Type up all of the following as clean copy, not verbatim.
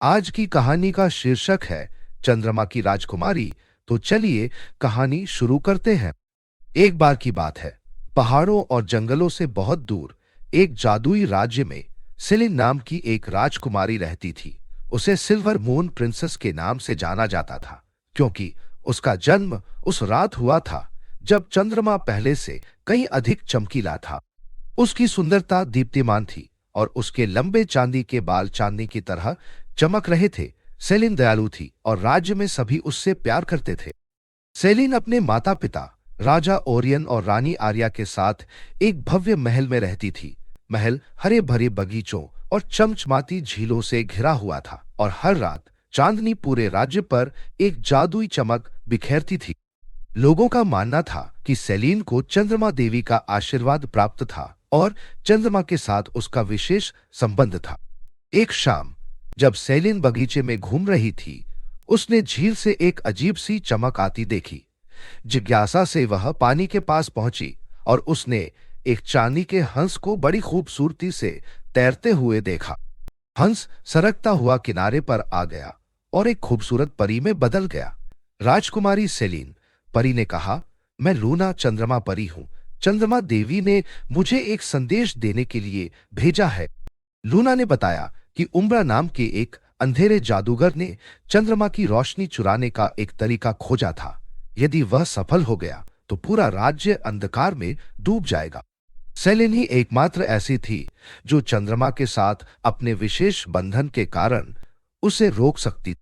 आज की कहानी का शीर्षक है चंद्रमा की राजकुमारी। तो चलिए कहानी शुरू करते हैं। एक बार की बात है, पहाड़ों और जंगलों से बहुत दूर एक जादुई राज्य में सेलिन नाम की एक राजकुमारी रहती थी। उसे सिल्वर मून प्रिंसेस के नाम से जाना जाता था, क्योंकि उसका जन्म उस रात हुआ था जब चंद्रमा पहले से कहीं अधिक चमकीला था। उसकी सुंदरता दीप्तिमान थी और उसके लंबे चांदी के बाल चांदनी की तरह चमक रहे थे। सेलिन दयालु थी और राज्य में सभी उससे प्यार करते थे। सेलिन अपने माता पिता राजा ओरियन और रानी आर्या के साथ एक भव्य महल में रहती थी। महल हरे भरे बगीचों और चमचमाती झीलों से घिरा हुआ था और हर रात चांदनी पूरे राज्य पर एक जादुई चमक बिखेरती थी। लोगों का मानना था कि सेलिन को चंद्रमा देवी का आशीर्वाद प्राप्त था और चंद्रमा के साथ उसका विशेष संबंध था। एक शाम जब सेलिन बगीचे में घूम रही थी, उसने झील से एक अजीब सी चमक आती देखी। जिज्ञासा से वह पानी के पास पहुंची और उसने एक चांदी के हंस को बड़ी खूबसूरती से तैरते हुए देखा। हंस सरकता हुआ किनारे पर आ गया और एक खूबसूरत परी में बदल गया। राजकुमारी सेलिन, परी ने कहा, मैं लूना चंद्रमा परी हूं। चंद्रमा देवी ने मुझे एक संदेश देने के लिए भेजा है। लूना ने बताया कि उम्ब्रा नाम के एक अंधेरे जादूगर ने चंद्रमा की रोशनी चुराने का एक तरीका खोजा था। यदि वह सफल हो गया तो पूरा राज्य अंधकार में डूब जाएगा। सेलिन ही एकमात्र ऐसी थी जो चंद्रमा के साथ अपने विशेष बंधन के कारण उसे रोक सकती।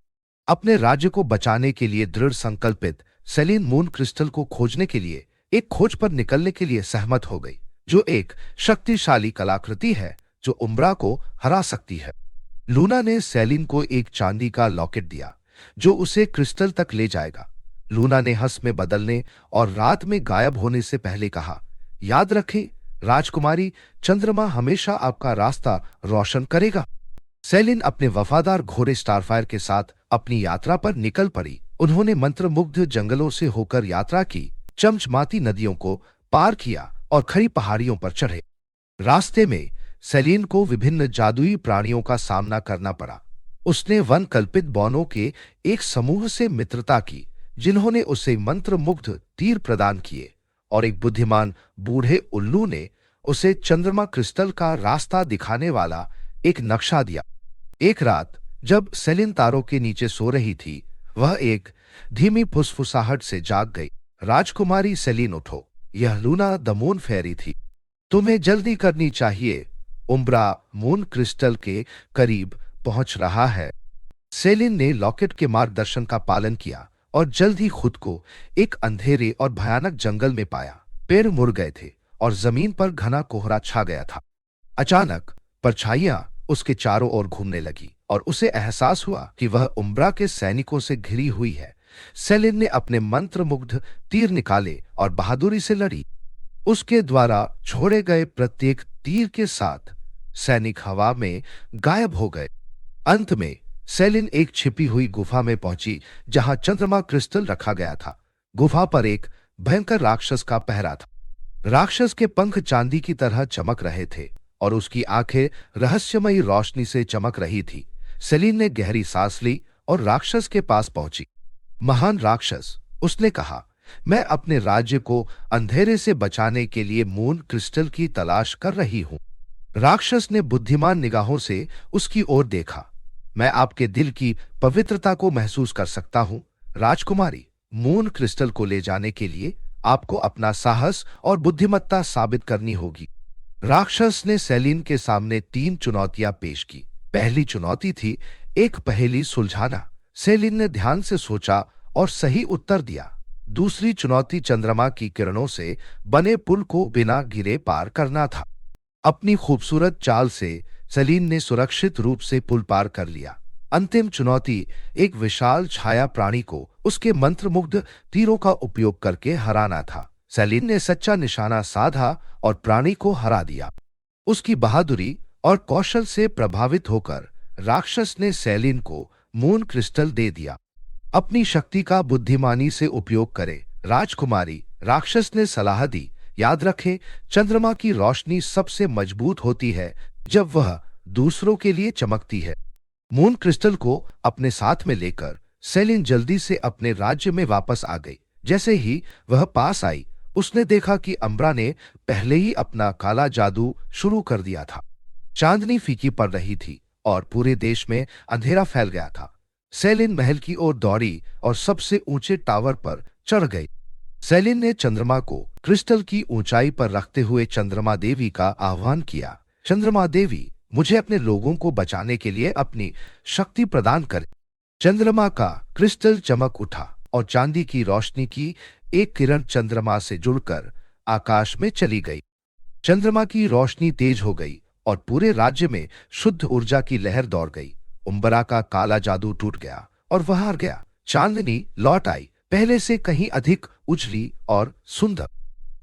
अपने राज्य को बचाने के लिए दृढ़ संकल्पित सेलिन मून क्रिस्टल को खोजने के लिए एक खोज पर निकलने के लिए सहमत हो गई, जो एक शक्तिशाली कलाकृति है जो उम्ब्रा को हरा सकती है। लूना ने सेलिन को एक चांदी का लॉकेट दिया जो उसे क्रिस्टल तक ले जाएगा। लूना ने हंस में बदलने और रात में गायब होने से पहले कहा, याद रखें राजकुमारी, चंद्रमा हमेशा आपका रास्ता रोशन करेगा। सेलिन अपने वफादार घोड़े स्टारफायर के साथ अपनी यात्रा पर निकल पड़ी। उन्होंने मंत्रमुग्ध जंगलों से होकर यात्रा की, चमचमाती नदियों को पार किया और खड़ी पहाड़ियों पर चढ़े। रास्ते में सेलिन को विभिन्न जादुई प्राणियों का सामना करना पड़ा। उसने वन कल्पित बौनों के एक समूह से मित्रता की, जिन्होंने उसे मंत्रमुग्ध तीर प्रदान किए, और एक बुद्धिमान बूढ़े उल्लू ने उसे चंद्रमा क्रिस्टल का रास्ता दिखाने वाला एक नक्शा दिया। एक रात जब सेलिन तारों के नीचे सो रही थी, वह एक धीमी फुसफुसाहट से जाग गई। राजकुमारी सेलिन, उठो, यह लूना द मून फेरी थी। तुम्हें जल्दी करनी चाहिए, उम्ब्रा मून क्रिस्टल के करीब पहुंच रहा है। सेलिन ने लॉकेट के मार्गदर्शन का पालन किया और जल्द ही खुद को एक अंधेरे और भयानक जंगल में पाया। पेड़ मुड़ गए थे और जमीन पर घना कोहरा छा गया था। अचानक परछाइयां उसके चारों ओर घूमने लगी और उसे एहसास हुआ कि वह उम्ब्रा के सैनिकों से घिरी हुई है। सेलिन ने अपने मंत्रमुग्ध तीर निकाले और बहादुरी से लड़ी। उसके द्वारा छोड़े गए प्रत्येक तीर के साथ सैनिक हवा में गायब हो गए। अंत में सेलिन एक छिपी हुई गुफा में पहुंची जहां चंद्रमा क्रिस्टल रखा गया था। गुफा पर एक भयंकर राक्षस का पहरा था। राक्षस के पंख चांदी की तरह चमक रहे थे और उसकी आंखें रहस्यमयी रोशनी से चमक रही थी। सेलिन ने गहरी सांस ली और राक्षस के पास पहुंची। महान राक्षस, उसने कहा, मैं अपने राज्य को अंधेरे से बचाने के लिए मून क्रिस्टल की तलाश कर रही हूं। राक्षस ने बुद्धिमान निगाहों से उसकी ओर देखा। मैं आपके दिल की पवित्रता को महसूस कर सकता हूं राजकुमारी। मून क्रिस्टल को ले जाने के लिए आपको अपना साहस और बुद्धिमत्ता साबित करनी होगी। राक्षस ने सेलिन के सामने 3 चुनौतियां पेश की। पहली चुनौती थी एक पहेली सुलझाना। सेलिन ने ध्यान से सोचा और सही उत्तर दिया। दूसरी चुनौती चंद्रमा की किरणों से बने पुल को बिना गिरे पार करना था। अपनी खूबसूरत चाल से सेलिन ने सुरक्षित रूप से पुल पार कर लिया। अंतिम चुनौती एक विशाल छाया प्राणी को उसके मंत्रमुग्ध तीरों का उपयोग करके हराना था। सेलिन ने सच्चा निशाना साधा और प्राणी को हरा दिया। उसकी बहादुरी और कौशल से प्रभावित होकर राक्षस ने सेलिन को मून क्रिस्टल दे दिया। अपनी शक्ति का बुद्धिमानी से उपयोग करे राजकुमारी, राक्षस ने सलाह दी। याद रखें, चंद्रमा की रोशनी सबसे मजबूत होती है जब वह दूसरों के लिए चमकती है। मून क्रिस्टल को अपने साथ में लेकर सेलिन जल्दी से अपने राज्य में वापस आ गई। जैसे ही वह पास आई, उसने देखा कि अम्बरा ने पहले ही अपना काला जादू शुरू कर दिया था। चांदनी फीकी पड़ रही थी और पूरे देश में अंधेरा फैल गया था। सेलिन महल की ओर दौड़ी और सबसे ऊंचे टावर पर चढ़ गई। सेलिन ने चंद्रमा को क्रिस्टल की ऊंचाई पर रखते हुए चंद्रमा देवी का आह्वान किया। चंद्रमा देवी, मुझे अपने लोगों को बचाने के लिए अपनी शक्ति प्रदान करें। चंद्रमा का क्रिस्टल चमक उठा और चांदी की रोशनी की एक किरण चंद्रमा से जुड़कर आकाश में चली गई। चंद्रमा की रोशनी तेज हो गई और पूरे राज्य में शुद्ध ऊर्जा की लहर दौड़ गई। उम्बरा का काला जादू टूट गया और वह हार गया। चांदनी लौट आई, पहले से कहीं अधिक उजली और सुंदर।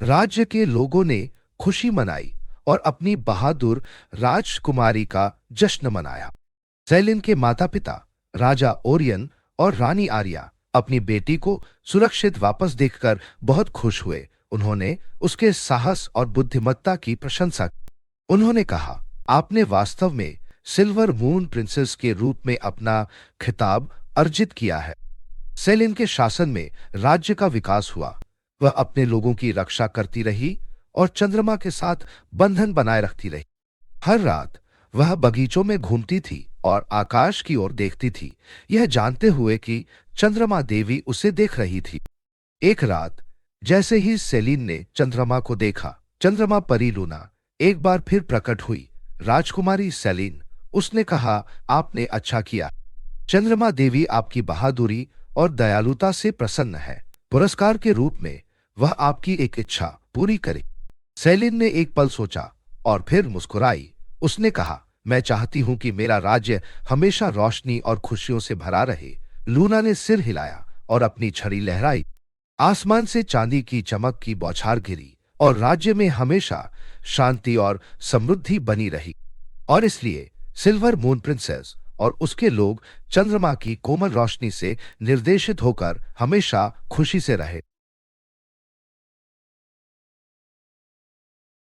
राज्य के लोगों ने खुशी मनाई और अपनी बहादुर राजकुमारी का जश्न मनाया। सेलिन के माता पिता राजा ओरियन और रानी आर्या अपनी बेटी को सुरक्षित वापस देखकर बहुत खुश हुए। उन्होंने उसके साहस और बुद्धिमत्ता की प्रशंसा की। उन्होंने कहा, आपने वास्तव में सिल्वर मून प्रिंसेस के रूप में अपना खिताब अर्जित किया है। सेलिन के शासन में राज्य का विकास हुआ। वह अपने लोगों की रक्षा करती रही और चंद्रमा के साथ बंधन बनाए रखती रही। हर रात वह बगीचों में घूमती थी और आकाश की ओर देखती थी, यह जानते हुए कि चंद्रमा देवी उसे देख रही थी। एक रात जैसे ही सेलिन ने चंद्रमा को देखा, चंद्रमा परी लूना एक बार फिर प्रकट हुई। राजकुमारी सेलिन, उसने कहा, आपने अच्छा किया। चंद्रमा देवी आपकी बहादुरी और दयालुता से प्रसन्न है। पुरस्कार के रूप में वह आपकी एक इच्छा पूरी करे। सेलिन ने एक पल सोचा और फिर मुस्कुराई। उसने कहा, मैं चाहती हूं कि मेरा राज्य हमेशा रोशनी और खुशियों से भरा रहे। लूना ने सिर हिलाया और अपनी छड़ी लहराई। आसमान से चांदी की चमक की बौछार गिरी और राज्य में हमेशा शांति और समृद्धि बनी रही। और इसलिए सिल्वर मून प्रिंसेस और उसके लोग चंद्रमा की कोमल रोशनी से निर्देशित होकर हमेशा खुशी से रहे।